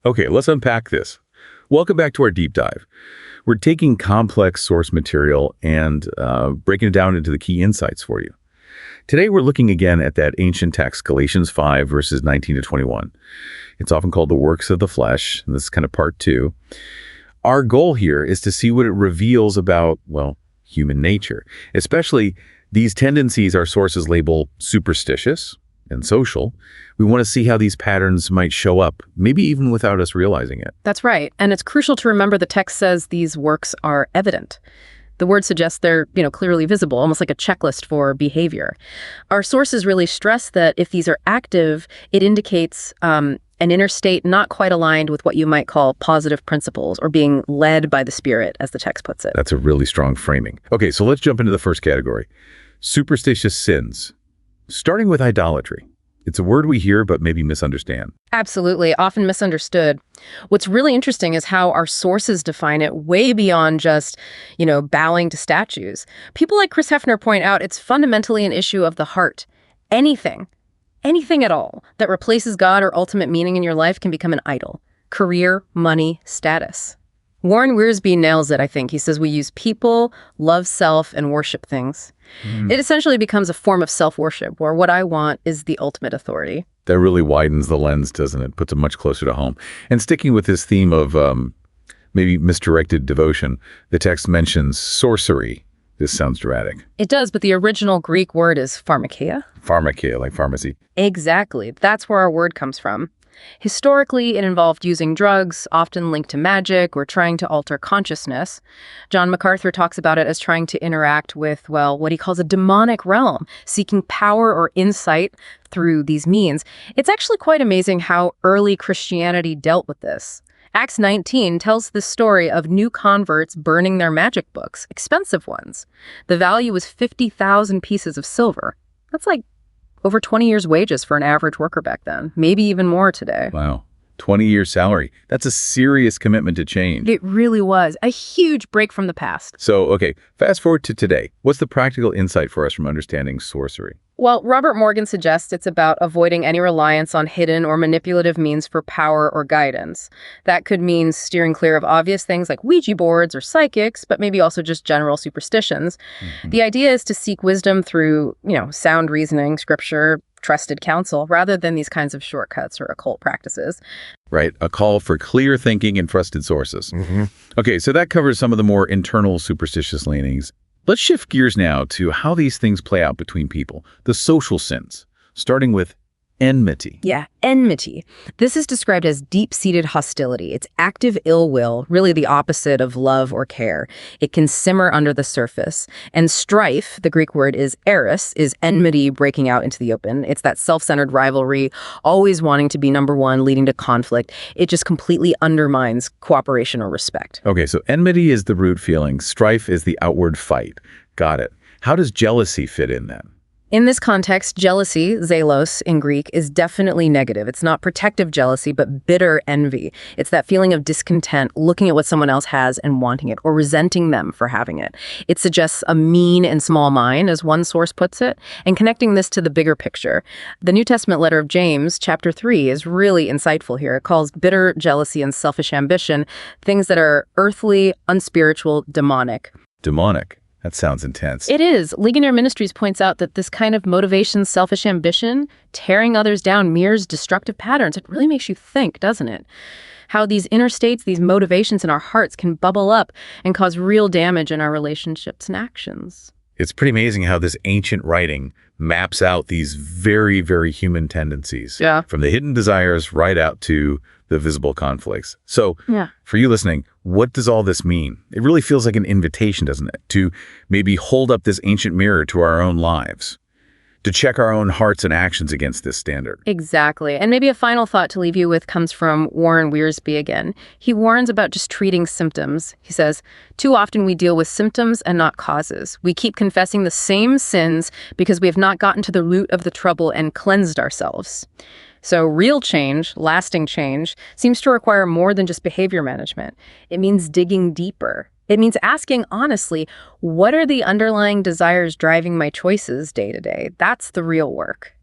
Okay, let's unpack this. Welcome back to our deep dive. We're taking complex source material and breaking it down into the key insights for you. Today, we're looking again at that ancient text, Galatians 5, verses 19 to 21. It's often called the works of the flesh, and this is kind of part 2. Our goal here is to see what it reveals about, well, human nature. Especially, these tendencies our sources label superstitious and social. We want to see how these patterns might show up, maybe even without us realizing it. That's right. And it's crucial to remember the text says these works are evident. The word suggests they're, clearly visible, almost like a checklist for behavior. Our sources really stress that if these are active, it indicates an inner state not quite aligned with what you might call positive principles or being led by the Spirit, as the text puts it. That's a really strong framing. Okay, so let's jump into the first category, superstitious sins, starting with idolatry. It's a word we hear but maybe misunderstand. Absolutely, often misunderstood. What's really interesting is how our sources define it way beyond just, bowing to statues. People like Chris Hefner point out it's fundamentally an issue of the heart. Anything at all that replaces God or ultimate meaning in your life can become an idol. Career, money, status. Warren Wiersbe nails it, I think. He says we use people, love self, and worship things. It essentially becomes a form of self-worship where what I want is the ultimate authority. That really widens the lens, doesn't it? Puts it much closer to home. And sticking with this theme of maybe misdirected devotion, the text mentions sorcery. This sounds dramatic. It does, but the original Greek word is pharmakeia. Pharmakeia, like pharmacy. Exactly. That's where our word comes from. Historically, it involved using drugs, often linked to magic or trying to alter consciousness. John MacArthur talks about it as trying to interact with, what he calls a demonic realm, seeking power or insight through these means. It's actually quite amazing how early Christianity dealt with this. Acts 19 tells the story of new converts burning their magic books, expensive ones. The value was 50,000 pieces of silver. That's like over 20 years' wages for an average worker back then, maybe even more today. Wow. 20-year salary. That's a serious commitment to change. It really was. A huge break from the past. So, okay, fast forward to today. What's the practical insight for us from understanding sorcery? Well, Robert Morgan suggests it's about avoiding any reliance on hidden or manipulative means for power or guidance. That could mean steering clear of obvious things like Ouija boards or psychics, but maybe also just general superstitions. The idea is to seek wisdom through, sound reasoning, scripture, trusted counsel, rather than these kinds of shortcuts or occult practices. Right, a call for clear thinking and trusted sources. Okay, so that covers some of the more internal superstitious leanings. Let's shift gears now to how these things play out between people, the social sins, starting with enmity. Yeah, enmity. This is described as deep-seated hostility. It's active ill will, really the opposite of love or care. It can simmer under the surface. And strife, the Greek word is eris, is enmity breaking out into the open. It's that self-centered rivalry, always wanting to be number one, leading to conflict. It just completely undermines cooperation or respect. Okay, so enmity is the root feeling. Strife is the outward fight. Got it. How does jealousy fit in then? In this context, jealousy, zelos in Greek, is definitely negative. It's not protective jealousy, but bitter envy. It's that feeling of discontent, looking at what someone else has and wanting it, or resenting them for having it. It suggests a mean and small mind, as one source puts it, and connecting this to the bigger picture. The New Testament letter of James, chapter 3, is really insightful here. It calls bitter jealousy and selfish ambition things that are earthly, unspiritual, demonic. Demonic. That sounds intense. It is. Ligonier Ministries points out that this kind of motivation, selfish ambition, tearing others down mirrors destructive patterns. It really makes you think, doesn't it? How these inner states, these motivations in our hearts can bubble up and cause real damage in our relationships and actions. It's pretty amazing how this ancient writing maps out these very, very human tendencies. Yeah. From the hidden desires right out to the visible conflicts. So for you listening, what does all this mean? It really feels like an invitation, doesn't it? To maybe hold up this ancient mirror to our own lives, to check our own hearts and actions against this standard. Exactly. And maybe a final thought to leave you with comes from Warren Wiersbe again. He warns about just treating symptoms. He says, too often we deal with symptoms and not causes. We keep confessing the same sins because we have not gotten to the root of the trouble and cleansed ourselves. So real change, lasting change, seems to require more than just behavior management. It means digging deeper. It means asking honestly, what are the underlying desires driving my choices day to day? That's the real work.